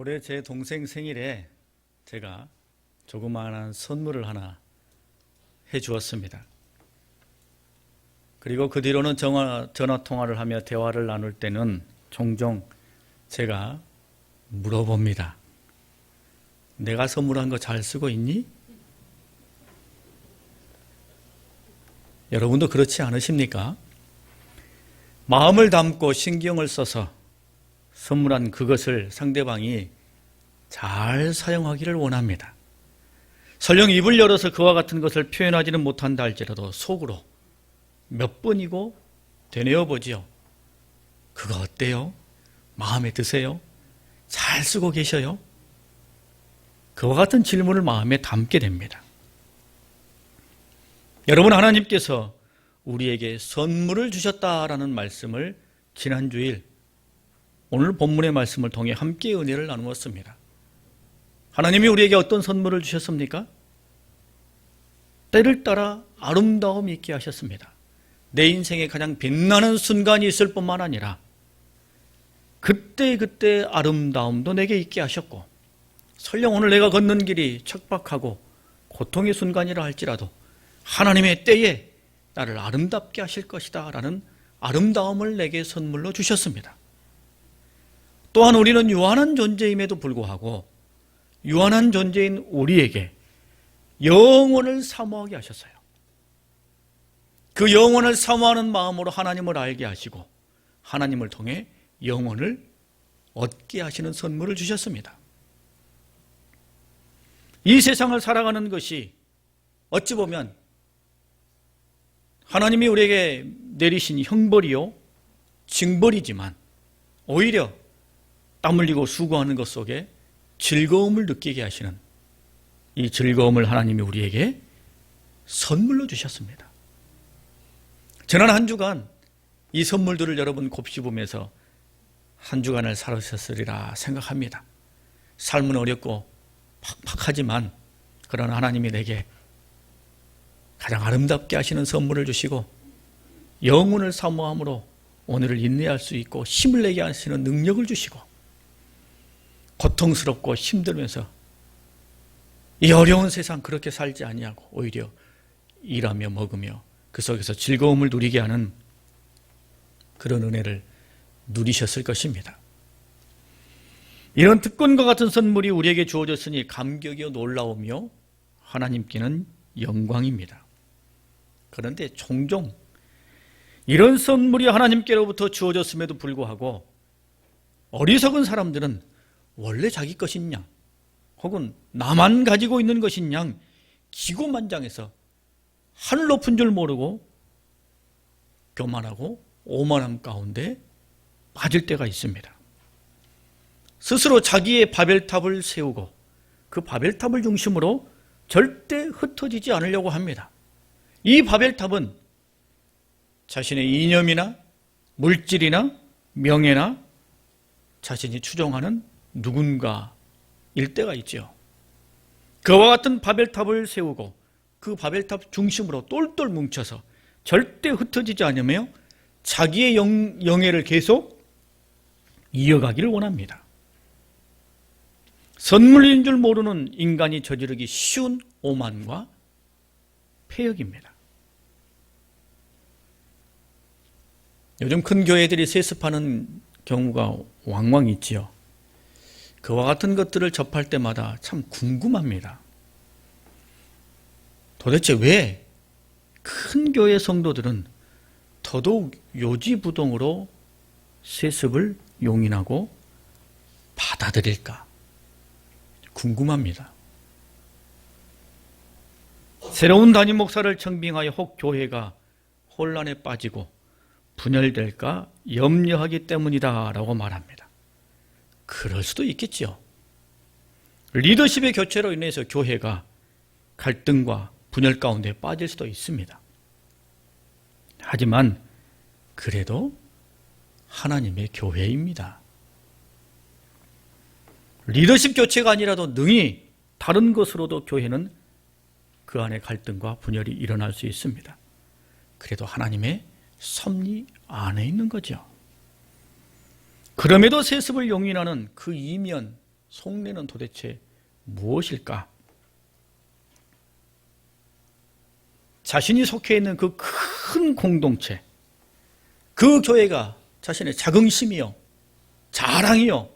올해 제 동생 생일에 제가 조그마한 선물을 하나 해 주었습니다. 그리고 그 뒤로는 전화 통화를 하며 대화를 나눌 때는 종종 제가 물어봅니다. 내가 선물한 거 잘 쓰고 있니? 여러분도 그렇지 않으십니까? 마음을 담고 신경을 써서 선물한 그것을 상대방이 잘 사용하기를 원합니다. 설령 입을 열어서 그와 같은 것을 표현하지는 못한다 할지라도 속으로 몇 번이고 되뇌어 보지요. 그거 어때요? 마음에 드세요? 잘 쓰고 계셔요? 그와 같은 질문을 마음에 담게 됩니다. 여러분, 하나님께서 우리에게 선물을 주셨다라는 말씀을 지난주일 오늘 본문의 말씀을 통해 함께 은혜를 나누었습니다. 하나님이 우리에게 어떤 선물을 주셨습니까? 때를 따라 아름다움이 있게 하셨습니다. 내 인생에 가장 빛나는 순간이 있을 뿐만 아니라 그때 아름다움도 내게 있게 하셨고, 설령 오늘 내가 걷는 길이 척박하고 고통의 순간이라 할지라도 하나님의 때에 나를 아름답게 하실 것이다 라는 아름다움을 내게 선물로 주셨습니다. 또한 우리는 유한한 존재임에도 불구하고 유한한 존재인 우리에게 영원을 사모하게 하셨어요. 그 영원을 사모하는 마음으로 하나님을 알게 하시고 하나님을 통해 영원을 얻게 하시는 선물을 주셨습니다. 이 세상을 살아가는 것이 어찌 보면 하나님이 우리에게 내리신 형벌이요 징벌이지만 오히려 땀 흘리고 수고하는 것 속에 즐거움을 느끼게 하시는 이 즐거움을 하나님이 우리에게 선물로 주셨습니다. 지난 한 주간 이 선물들을 여러분 곱씹으면서 한 주간을 살으셨으리라 생각합니다. 삶은 어렵고 팍팍하지만 그러나 하나님이 내게 가장 아름답게 하시는 선물을 주시고 영혼을 사모함으로 오늘을 인내할 수 있고 힘을 내게 하시는 능력을 주시고 고통스럽고 힘들면서 이 어려운 세상 그렇게 살지 아니하고 오히려 일하며 먹으며 그 속에서 즐거움을 누리게 하는 그런 은혜를 누리셨을 것입니다. 이런 특권과 같은 선물이 우리에게 주어졌으니 감격이요 놀라우며 하나님께는 영광입니다. 그런데 종종 이런 선물이 하나님께로부터 주어졌음에도 불구하고 어리석은 사람들은 원래 자기 것인 양 혹은 나만 가지고 있는 것인 양 기고만장해서 하늘 높은 줄 모르고 교만하고 오만함 가운데 빠질 때가 있습니다. 스스로 자기의 바벨탑을 세우고 그 바벨탑을 중심으로 절대 흩어지지 않으려고 합니다. 이 바벨탑은 자신의 이념이나 물질이나 명예나 자신이 추종하는 누군가일 때가 있죠. 그와 같은 바벨탑을 세우고 그 바벨탑 중심으로 똘똘 뭉쳐서 절대 흩어지지 않으며 자기의 영예를 계속 이어가기를 원합니다. 선물인 줄 모르는 인간이 저지르기 쉬운 오만과 폐역입니다. 요즘 큰 교회들이 세습하는 경우가 왕왕 있지요. 그와 같은 것들을 접할 때마다 참 궁금합니다. 도대체 왜 큰 교회 성도들은 더더욱 요지부동으로 세습을 용인하고 받아들일까? 궁금합니다. 새로운 담임 목사를 청빙하여 혹 교회가 혼란에 빠지고 분열될까 염려하기 때문이다 라고 말합니다. 그럴 수도 있겠죠. 리더십의 교체로 인해서 교회가 갈등과 분열 가운데 빠질 수도 있습니다. 하지만 그래도 하나님의 교회입니다. 리더십 교체가 아니라도 능히 다른 것으로도 교회는 그 안에 갈등과 분열이 일어날 수 있습니다. 그래도 하나님의 섭리 안에 있는 거죠. 그럼에도 세습을 용인하는 그 이면 속내는 도대체 무엇일까? 자신이 속해 있는 그 큰 공동체, 그 교회가 자신의 자긍심이요, 자랑이요,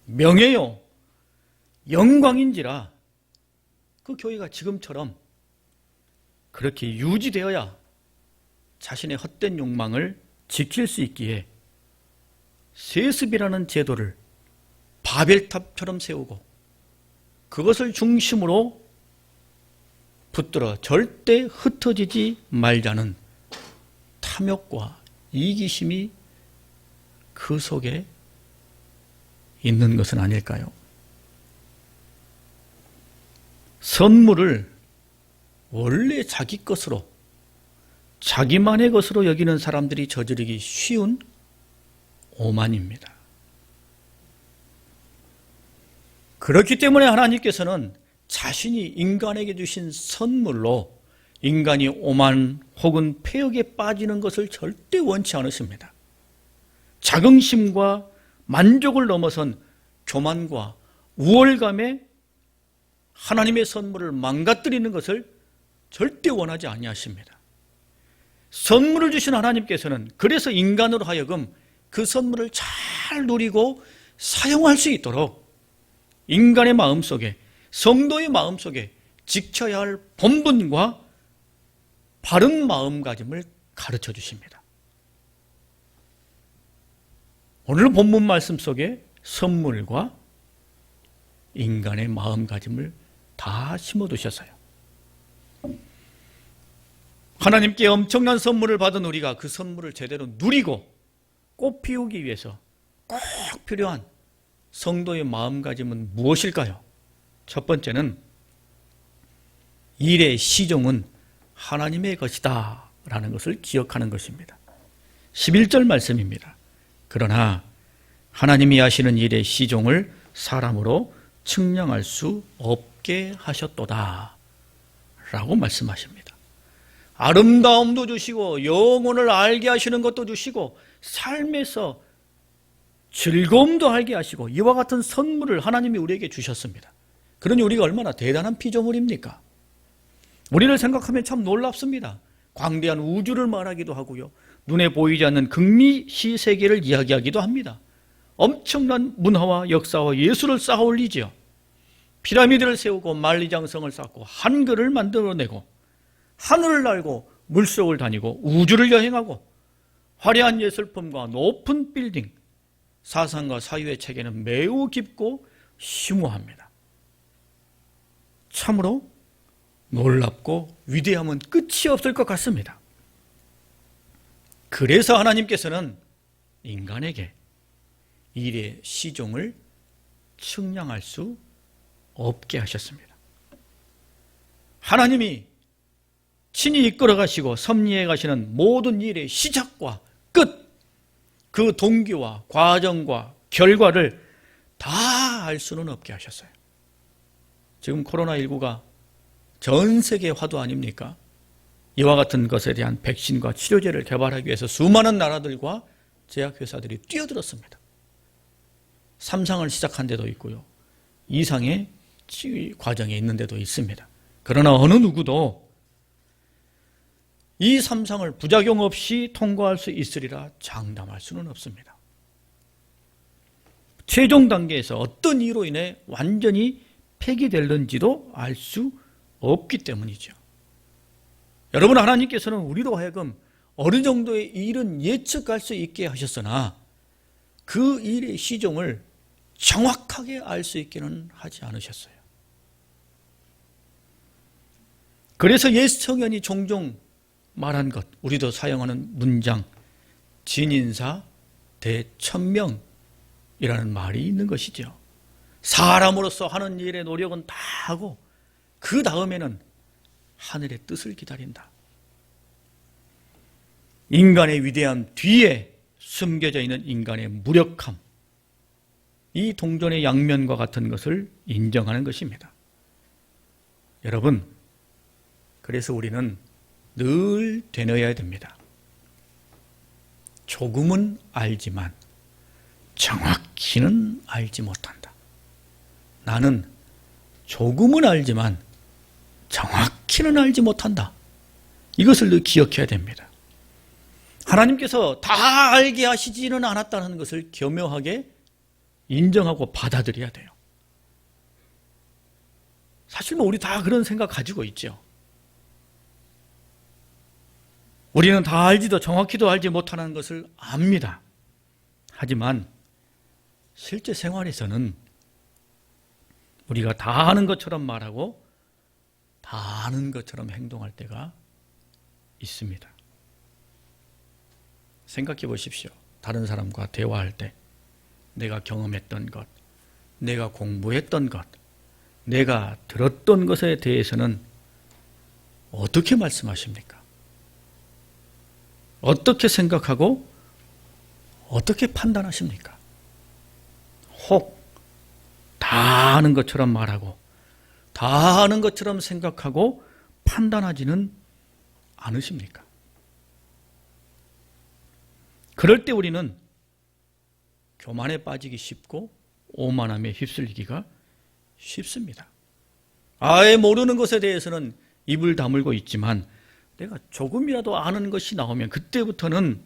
명예요, 영광인지라 그 교회가 지금처럼 그렇게 유지되어야 자신의 헛된 욕망을 지킬 수 있기에 세습이라는 제도를 바벨탑처럼 세우고 그것을 중심으로 붙들어 절대 흩어지지 말자는 탐욕과 이기심이 그 속에 있는 것은 아닐까요? 선물을 원래 자기 것으로, 자기만의 것으로 여기는 사람들이 저지르기 쉬운 오만입니다. 그렇기 때문에 하나님께서는 자신이 인간에게 주신 선물로 인간이 오만 혹은 폐역에 빠지는 것을 절대 원치 않으십니다. 자긍심과 만족을 넘어선 교만과 우월감에 하나님의 선물을 망가뜨리는 것을 절대 원하지 아니하십니다. 선물을 주신 하나님께서는 그래서 인간으로 하여금 그 선물을 잘 누리고 사용할 수 있도록 인간의 마음속에, 성도의 마음속에 지켜야 할 본분과 바른 마음가짐을 가르쳐 주십니다. 오늘 본문 말씀 속에 선물과 인간의 마음가짐을 다 심어두셨어요. 하나님께 엄청난 선물을 받은 우리가 그 선물을 제대로 누리고 꽃피우기 위해서 꼭 필요한 성도의 마음가짐은 무엇일까요? 첫 번째는 일의 시종은 하나님의 것이다 라는 것을 기억하는 것입니다. 11절 말씀입니다. 그러나 하나님이 하시는 일의 시종을 사람으로 측량할 수 없게 하셨도다 라고 말씀하십니다. 아름다움도 주시고 영혼을 알게 하시는 것도 주시고 삶에서 즐거움도 알게 하시고 이와 같은 선물을 하나님이 우리에게 주셨습니다. 그러니 우리가 얼마나 대단한 피조물입니까? 우리를 생각하면 참 놀랍습니다. 광대한 우주를 말하기도 하고요, 눈에 보이지 않는 극리시 세계를 이야기하기도 합니다. 엄청난 문화와 역사와 예술을 쌓아 올리지요. 피라미드를 세우고 만리장성을 쌓고 한글을 만들어내고 하늘을 날고 물속을 다니고 우주를 여행하고 화려한 예술품과 높은 빌딩, 사상과 사유의 체계는 매우 깊고 심오합니다. 참으로 놀랍고 위대함은 끝이 없을 것 같습니다. 그래서 하나님께서는 인간에게 일의 시종을 측량할 수 없게 하셨습니다. 하나님이 친히 이끌어 가시고 섭리해 가시는 모든 일의 시작과 끝, 그 동기와 과정과 결과를 다 알 수는 없게 하셨어요. 지금 코로나19가 전 세계 화두 아닙니까? 이와 같은 것에 대한 백신과 치료제를 개발하기 위해서 수많은 나라들과 제약회사들이 뛰어들었습니다. 3상을 시작한 데도 있고요, 2상의 과정에 있는 데도 있습니다. 그러나 어느 누구도 이 3상을 부작용 없이 통과할 수 있으리라 장담할 수는 없습니다. 최종 단계에서 어떤 이유로 인해 완전히 폐기될는지도 알 수 없기 때문이죠. 여러분, 하나님께서는 우리로 하여금 어느 정도의 일은 예측할 수 있게 하셨으나 그 일의 시종을 정확하게 알 수 있기는 하지 않으셨어요. 그래서 예수 청년이 종종 말한 것, 우리도 사용하는 문장, 진인사 대천명이라는 말이 있는 것이죠. 사람으로서 하는 일의 노력은 다 하고 그 다음에는 하늘의 뜻을 기다린다. 인간의 위대함 뒤에 숨겨져 있는 인간의 무력함, 이 동전의 양면과 같은 것을 인정하는 것입니다. 여러분, 그래서 우리는 늘 되뇌어야 됩니다. 조금은 알지만 정확히는 알지 못한다. 나는 조금은 알지만 정확히는 알지 못한다. 이것을 늘 기억해야 됩니다. 하나님께서 다 알게 하시지는 않았다는 것을 교묘하게 인정하고 받아들여야 돼요. 사실 우리 다 그런 생각 가지고 있죠. 우리는 다 알지도 정확히도 알지 못하는 것을 압니다. 하지만 실제 생활에서는 우리가 다 아는 것처럼 말하고 다 아는 것처럼 행동할 때가 있습니다. 생각해 보십시오. 다른 사람과 대화할 때 내가 경험했던 것, 내가 공부했던 것, 내가 들었던 것에 대해서는 어떻게 말씀하십니까? 어떻게 생각하고 어떻게 판단하십니까? 혹 다 아는 것처럼 말하고 다 아는 것처럼 생각하고 판단하지는 않으십니까? 그럴 때 우리는 교만에 빠지기 쉽고 오만함에 휩쓸리기가 쉽습니다. 아예 모르는 것에 대해서는 입을 다물고 있지만 내가 조금이라도 아는 것이 나오면 그때부터는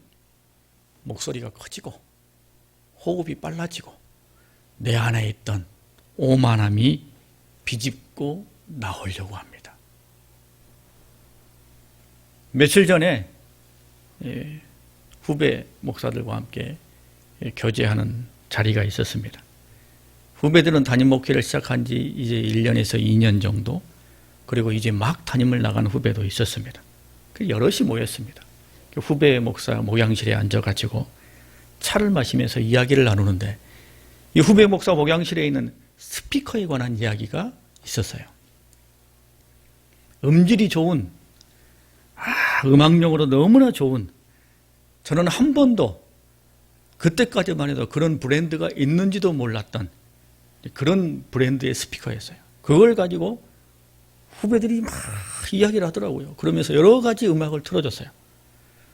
목소리가 커지고 호흡이 빨라지고 내 안에 있던 오만함이 비집고 나오려고 합니다. 며칠 전에 후배 목사들과 함께 교제하는 자리가 있었습니다. 후배들은 담임 목회를 시작한 지 이제 1년에서 2년 정도, 그리고 이제 막 담임을 나간 후배도 있었습니다. 여럿이 모였습니다. 후배 목사 목양실에 앉아가지고 차를 마시면서 이야기를 나누는데 이 후배 목사 목양실에 있는 스피커에 관한 이야기가 있었어요. 음질이 좋은, 음악용으로 너무나 좋은, 저는 한 번도 그때까지만 해도 그런 브랜드가 있는지도 몰랐던 그런 브랜드의 스피커였어요. 그걸 가지고 후배들이 막 이야기를 하더라고요. 그러면서 여러 가지 음악을 틀어줬어요.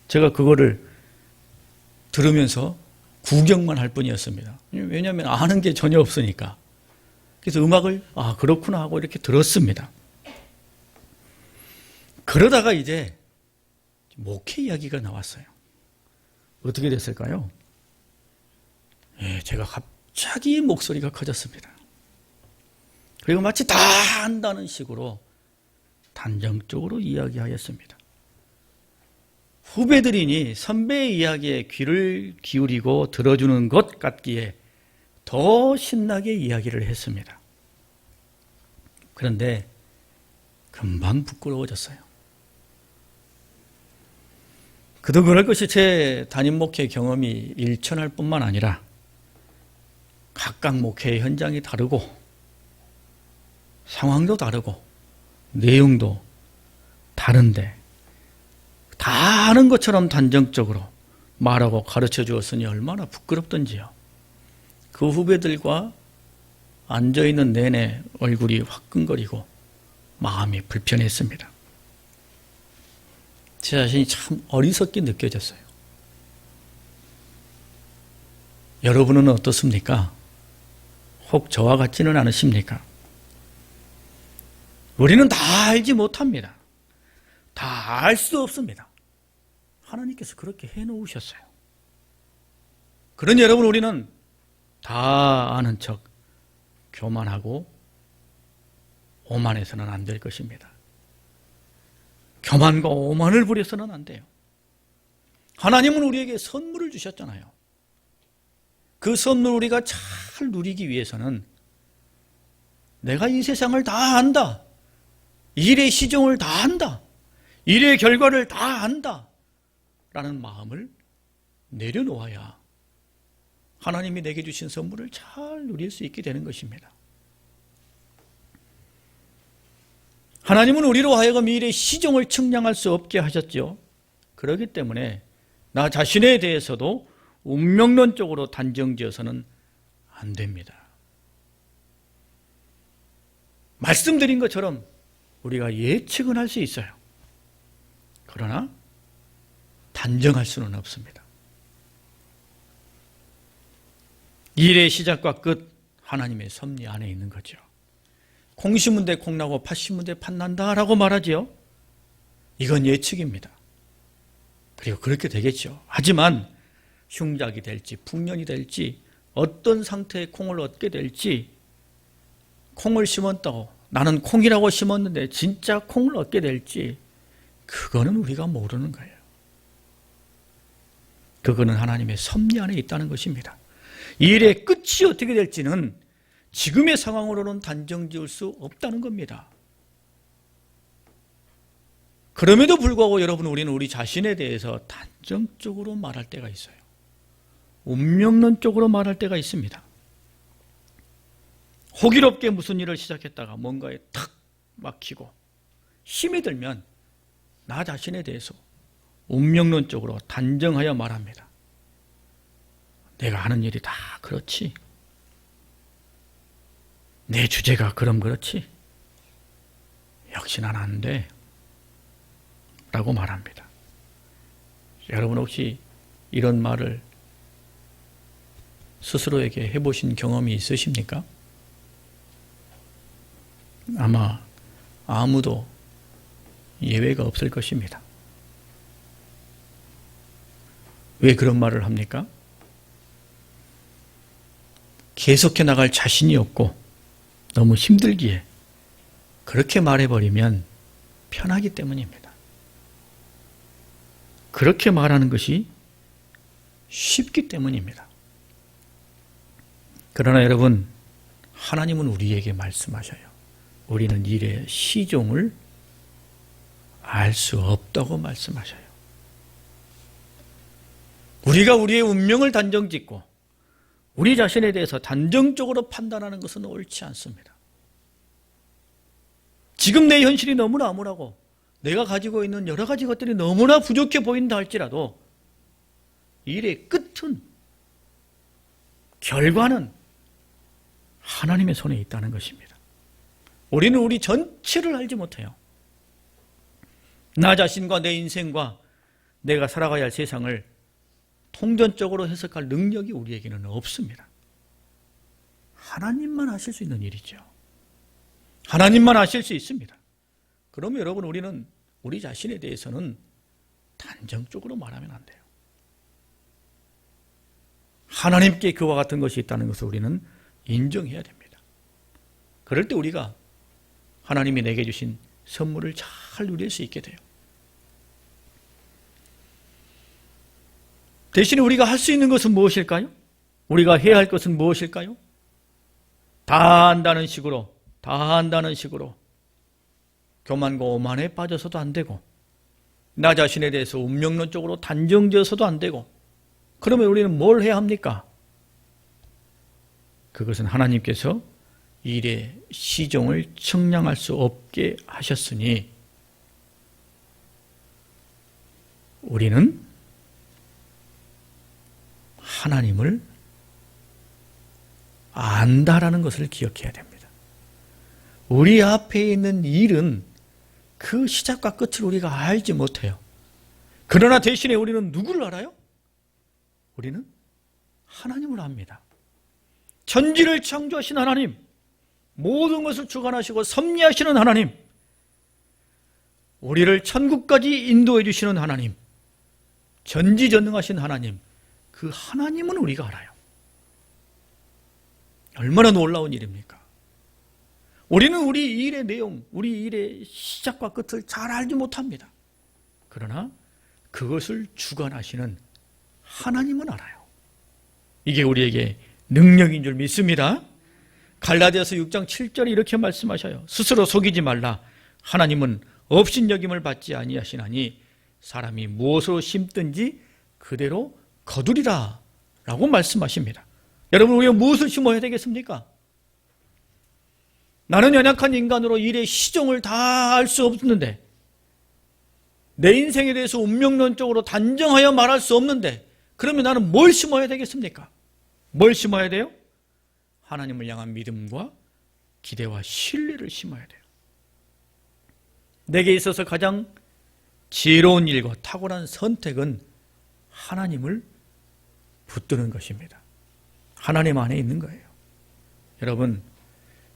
제가 그거를 들으면서 구경만 할 뿐이었습니다. 왜냐하면 아는 게 전혀 없으니까. 그래서 음악을 그렇구나 하고 이렇게 들었습니다. 그러다가 이제 목회 이야기가 나왔어요. 어떻게 됐을까요? 제가 갑자기 목소리가 커졌습니다. 그리고 마치 다 안다는 식으로 단정적으로 이야기하였습니다. 후배들이니 선배의 이야기에 귀를 기울이고 들어주는 것 같기에 더 신나게 이야기를 했습니다. 그런데 금방 부끄러워졌어요. 그도 그럴 것이 제 담임 목회 경험이 일천할 뿐만 아니라 각각 목회의 현장이 다르고 상황도 다르고 내용도 다른데 다 아는 것처럼 단정적으로 말하고 가르쳐 주었으니 얼마나 부끄럽던지요. 그 후배들과 앉아있는 내내 얼굴이 화끈거리고 마음이 불편했습니다. 제 자신이 참 어리석게 느껴졌어요. 여러분은 어떻습니까? 혹 저와 같지는 않으십니까? 우리는 다 알지 못합니다. 다 알 수 없습니다. 하나님께서 그렇게 해놓으셨어요. 그러니 여러분, 우리는 다 아는 척 교만하고 오만해서는 안 될 것입니다. 교만과 오만을 부려서는 안 돼요. 하나님은 우리에게 선물을 주셨잖아요. 그 선물 우리가 잘 누리기 위해서는 내가 이 세상을 다 안다, 일의 시종을 다 안다, 일의 결과를 다 안다 라는 마음을 내려놓아야 하나님이 내게 주신 선물을 잘 누릴 수 있게 되는 것입니다. 하나님은 우리로 하여금 일의 시종을 측량할 수 없게 하셨죠. 그렇기 때문에 나 자신에 대해서도 운명론적으로 단정지어서는 안 됩니다. 말씀드린 것처럼 우리가 예측은 할 수 있어요. 그러나 단정할 수는 없습니다. 일의 시작과 끝 하나님의 섭리 안에 있는 거죠. 콩 심은 데 콩 나고 팥 심은 데 팥 난다라고 말하지요. 이건 예측입니다. 그리고 그렇게 되겠죠. 하지만 흉작이 될지 풍년이 될지 어떤 상태의 콩을 얻게 될지, 콩을 심었다고 나는 콩이라고 심었는데 진짜 콩을 얻게 될지, 그거는 우리가 모르는 거예요. 그거는 하나님의 섭리 안에 있다는 것입니다. 이 일의 끝이 어떻게 될지는 지금의 상황으로는 단정 지을 수 없다는 겁니다. 그럼에도 불구하고 여러분, 우리는 우리 자신에 대해서 단정적으로 말할 때가 있어요. 운명론적으로 말할 때가 있습니다. 호기롭게 무슨 일을 시작했다가 뭔가에 탁 막히고 힘이 들면 나 자신에 대해서 운명론적으로 단정하여 말합니다. 내가 하는 일이 다 그렇지. 내 주제가 그럼 그렇지. 역시 난 안 돼. 라고 말합니다. 여러분 혹시 이런 말을 스스로에게 해보신 경험이 있으십니까? 아마 아무도 예외가 없을 것입니다. 왜 그런 말을 합니까? 계속해 나갈 자신이 없고 너무 힘들기에 그렇게 말해버리면 편하기 때문입니다. 그렇게 말하는 것이 쉽기 때문입니다. 그러나 여러분, 하나님은 우리에게 말씀하셔요. 우리는 일의 시종을 알 수 없다고 말씀하셔요. 우리가 우리의 운명을 단정짓고 우리 자신에 대해서 단정적으로 판단하는 것은 옳지 않습니다. 지금 내 현실이 너무나 암울하고 내가 가지고 있는 여러 가지 것들이 너무나 부족해 보인다 할지라도 일의 끝은, 결과는 하나님의 손에 있다는 것입니다. 우리는 우리 전체를 알지 못해요. 나 자신과 내 인생과 내가 살아가야 할 세상을 통전적으로 해석할 능력이 우리에게는 없습니다. 하나님만 하실 수 있는 일이죠. 하나님만 하실 수 있습니다. 그러면 여러분, 우리는 우리 자신에 대해서는 단정적으로 말하면 안 돼요. 하나님께 그와 같은 것이 있다는 것을 우리는 인정해야 됩니다. 그럴 때 우리가 하나님이 내게 주신 선물을 잘 누릴 수 있게 돼요. 대신에 우리가 할 수 있는 것은 무엇일까요? 우리가 해야 할 것은 무엇일까요? 다 한다는 식으로 교만과 오만에 빠져서도 안 되고, 나 자신에 대해서 운명론적으로 단정지어서도 안 되고, 그러면 우리는 뭘 해야 합니까? 그것은 하나님께서 일의 시종을 측량할 수 없게 하셨으니 우리는 하나님을 안다라는 것을 기억해야 됩니다. 우리 앞에 있는 일은 그 시작과 끝을 우리가 알지 못해요. 그러나 대신에 우리는 누구를 알아요? 우리는 하나님을 압니다. 천지를 창조하신 하나님, 모든 것을 주관하시고 섭리하시는 하나님, 우리를 천국까지 인도해 주시는 하나님, 전지전능하신 하나님, 그 하나님은 우리가 알아요. 얼마나 놀라운 일입니까? 우리는 우리 일의 내용, 우리 일의 시작과 끝을 잘 알지 못합니다. 그러나 그것을 주관하시는 하나님은 알아요. 이게 우리에게 능력인 줄 믿습니다. 갈라디아서 6장 7절에 이렇게 말씀하셔요. 스스로 속이지 말라. 하나님은 업신여김을 받지 아니하시나니 사람이 무엇으로 심든지 그대로 거두리라 라고 말씀하십니다. 여러분, 우리가 무엇을 심어야 되겠습니까? 나는 연약한 인간으로 일의 시종을 다 알 수 없는데, 내 인생에 대해서 운명론적으로 단정하여 말할 수 없는데, 그러면 나는 뭘 심어야 되겠습니까? 뭘 심어야 돼요? 하나님을 향한 믿음과 기대와 신뢰를 심어야 돼요. 내게 있어서 가장 지혜로운 일과 탁월한 선택은 하나님을 붙드는 것입니다. 하나님 안에 있는 거예요. 여러분,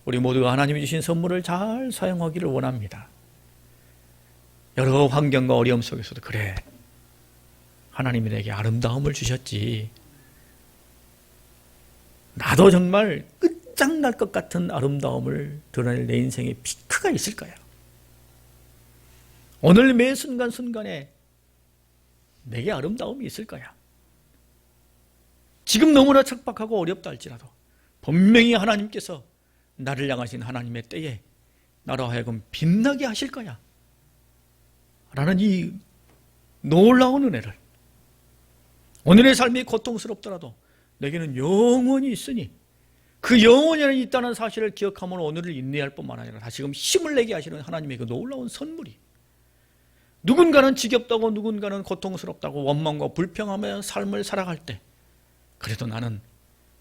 우리 모두가 하나님이 주신 선물을 잘 사용하기를 원합니다. 여러 환경과 어려움 속에서도 그래, 하나님이 내게 아름다움을 주셨지, 나도 정말 끝장날 것 같은 아름다움을 드러낼 내 인생에 피크가 있을 거야. 오늘 매 순간순간에 내게 아름다움이 있을 거야. 지금 너무나 척박하고 어렵다 할지라도 분명히 하나님께서 나를 향하신 하나님의 때에 나로 하여금 빛나게 하실 거야 라는 이 놀라운 은혜를, 오늘의 삶이 고통스럽더라도 내게는 영원히 있으니 그 영원히 있다는 사실을 기억하면 오늘을 인내할 뿐만 아니라 다시금 힘을 내게 하시는 하나님의 그 놀라운 선물이, 누군가는 지겹다고 누군가는 고통스럽다고 원망과 불평하며 삶을 살아갈 때, 그래도 나는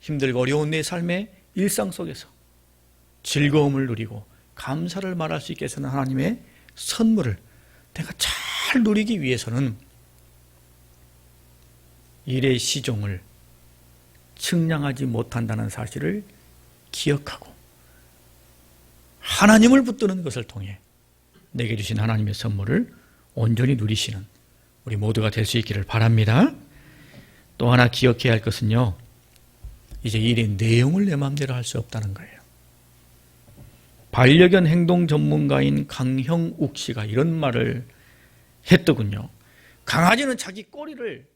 힘들고 어려운 내 삶의 일상 속에서 즐거움을 누리고 감사를 말할 수 있게 해서는 하나님의 선물을 내가 잘 누리기 위해서는 일의 시종을 측량하지 못한다는 사실을 기억하고 하나님을 붙드는 것을 통해 내게 주신 하나님의 선물을 온전히 누리시는 우리 모두가 될 수 있기를 바랍니다. 또 하나 기억해야 할 것은요, 이제 일의 내용을 내 마음대로 할 수 없다는 거예요. 반려견 행동 전문가인 강형욱 씨가 이런 말을 했더군요. 강아지는 자기 꼬리를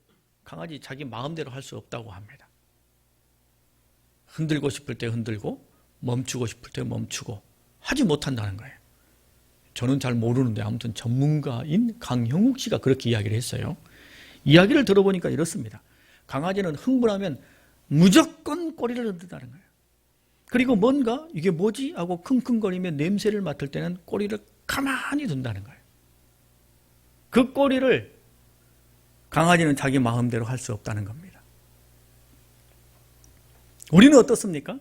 자기 마음대로 할 수 없다고 합니다. 흔들고 싶을 때 흔들고 멈추고 싶을 때 멈추고 하지 못한다는 거예요. 저는 잘 모르는데 아무튼 전문가인 강형욱 씨가 그렇게 이야기를 했어요. 이야기를 들어보니까 이렇습니다. 강아지는 흥분하면 무조건 꼬리를 흔든다는 거예요. 그리고 뭔가 이게 뭐지? 하고 킁킁거리며 냄새를 맡을 때는 꼬리를 가만히 둔다는 거예요. 그 꼬리를 강아지는 자기 마음대로 할 수 없다는 겁니다. 우리는 어떻습니까?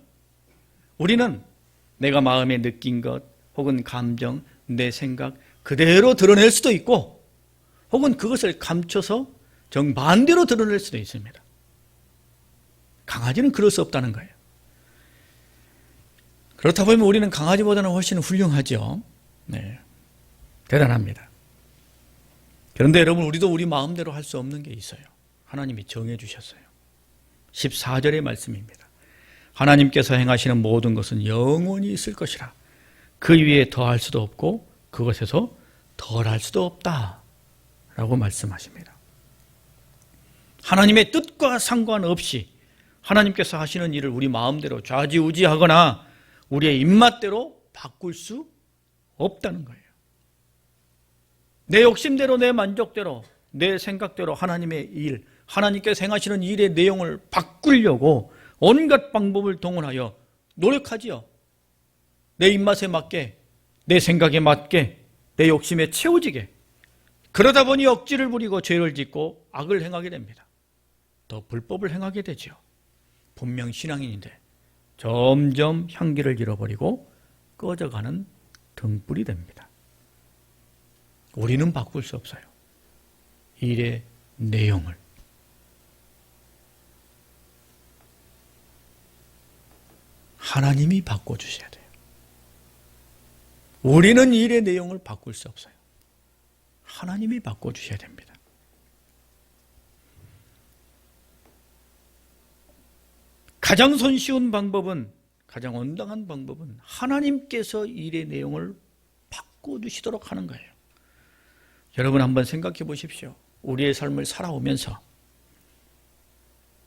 우리는 내가 마음에 느낀 것 혹은 감정, 내 생각 그대로 드러낼 수도 있고, 혹은 그것을 감춰서 정반대로 드러낼 수도 있습니다. 강아지는 그럴 수 없다는 거예요. 그렇다 보면 우리는 강아지보다는 훨씬 훌륭하죠. 네, 대단합니다. 그런데 여러분, 우리도 우리 마음대로 할 수 없는 게 있어요. 하나님이 정해 주셨어요. 14절의 말씀입니다. 하나님께서 행하시는 모든 것은 영원히 있을 것이라. 그 위에 더할 수도 없고 그것에서 덜할 수도 없다 라고 말씀하십니다. 하나님의 뜻과 상관없이 하나님께서 하시는 일을 우리 마음대로 좌지우지하거나 우리의 입맛대로 바꿀 수 없다는 거예요. 내 욕심대로, 내 만족대로, 내 생각대로 하나님의 일, 하나님께서 행하시는 일의 내용을 바꾸려고 온갖 방법을 동원하여 노력하지요. 내 입맛에 맞게, 내 생각에 맞게, 내 욕심에 채워지게. 그러다 보니 억지를 부리고 죄를 짓고 악을 행하게 됩니다. 더 불법을 행하게 되죠. 분명 신앙인인데 점점 향기를 잃어버리고 꺼져가는 등불이 됩니다. 우리는 바꿀 수 없어요. 일의 내용을. 하나님이 바꿔주셔야 돼요. 우리는 일의 내용을 바꿀 수 없어요. 하나님이 바꿔주셔야 됩니다. 가장 손쉬운 방법은, 가장 온당한 방법은 하나님께서 일의 내용을 바꿔주시도록 하는 거예요. 여러분 한번 생각해 보십시오. 우리의 삶을 살아오면서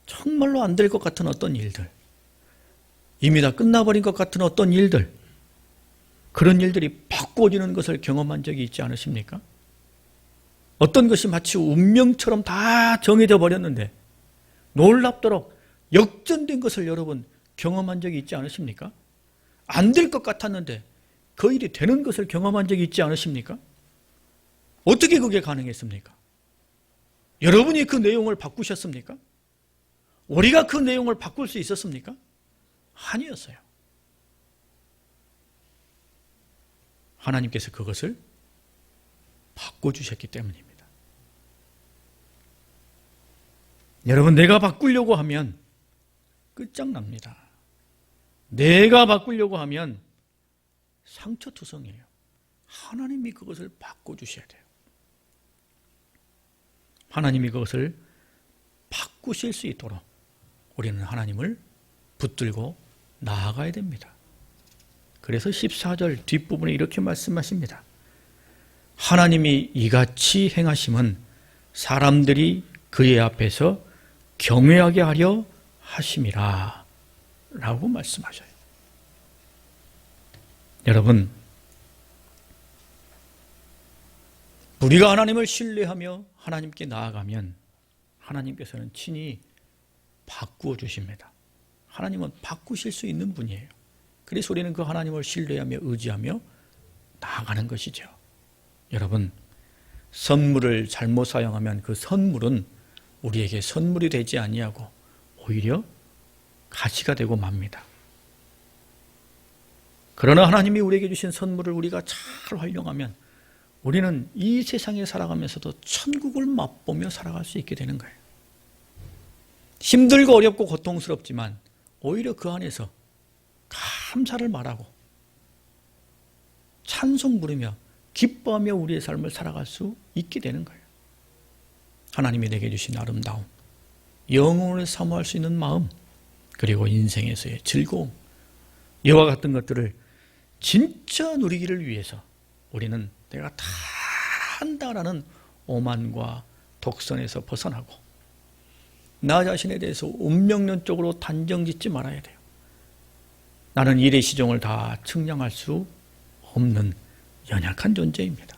정말로 안 될 것 같은 어떤 일들, 이미 다 끝나버린 것 같은 어떤 일들, 그런 일들이 바꿔지는 것을 경험한 적이 있지 않으십니까? 어떤 것이 마치 운명처럼 다 정해져 버렸는데 놀랍도록 역전된 것을 여러분 경험한 적이 있지 않으십니까? 안 될 것 같았는데 그 일이 되는 것을 경험한 적이 있지 않으십니까? 어떻게 그게 가능했습니까? 여러분이 그 내용을 바꾸셨습니까? 우리가 그 내용을 바꿀 수 있었습니까? 아니었어요. 하나님께서 그것을 바꿔주셨기 때문입니다. 여러분, 내가 바꾸려고 하면 끝장납니다. 내가 바꾸려고 하면 상처투성이에요. 하나님이 그것을 바꿔주셔야 돼요. 하나님이 그것을 바꾸실 수 있도록 우리는 하나님을 붙들고 나아가야 됩니다. 그래서 14절 뒷부분에 이렇게 말씀하십니다. 하나님이 이같이 행하심은 사람들이 그의 앞에서 경외하게 하려 하심이라 라고 말씀하셔요. 여러분, 우리가 하나님을 신뢰하며 하나님께 나아가면 하나님께서는 친히 바꾸어 주십니다. 하나님은 바꾸실 수 있는 분이에요. 그래서 우리는 그 하나님을 신뢰하며 의지하며 나아가는 것이죠. 여러분, 선물을 잘못 사용하면 그 선물은 우리에게 선물이 되지 아니하고 오히려 가시가 되고 맙니다. 그러나 하나님이 우리에게 주신 선물을 우리가 잘 활용하면 우리는 이 세상에 살아가면서도 천국을 맛보며 살아갈 수 있게 되는 거예요. 힘들고 어렵고 고통스럽지만 오히려 그 안에서 감사를 말하고 찬송 부르며 기뻐하며 우리의 삶을 살아갈 수 있게 되는 거예요. 하나님이 내게 주신 아름다움, 영혼을 사모할 수 있는 마음, 그리고 인생에서의 즐거움, 이와 같은 것들을 진짜 누리기를 위해서 우리는 내가 다 한다라는 오만과 독선에서 벗어나고 나 자신에 대해서 운명론적으로 단정짓지 말아야 돼요. 나는 일의 시종을 다 측량할 수 없는 연약한 존재입니다.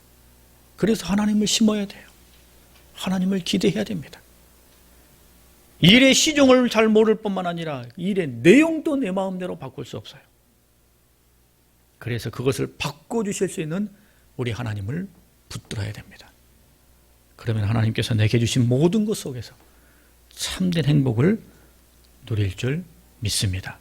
그래서 하나님을 심어야 돼요. 하나님을 기대해야 됩니다. 일의 시종을 잘 모를 뿐만 아니라 일의 내용도 내 마음대로 바꿀 수 없어요. 그래서 그것을 바꿔주실 수 있는 우리 하나님을 붙들어야 됩니다. 그러면 하나님께서 내게 주신 모든 것 속에서 참된 행복을 누릴 줄 믿습니다.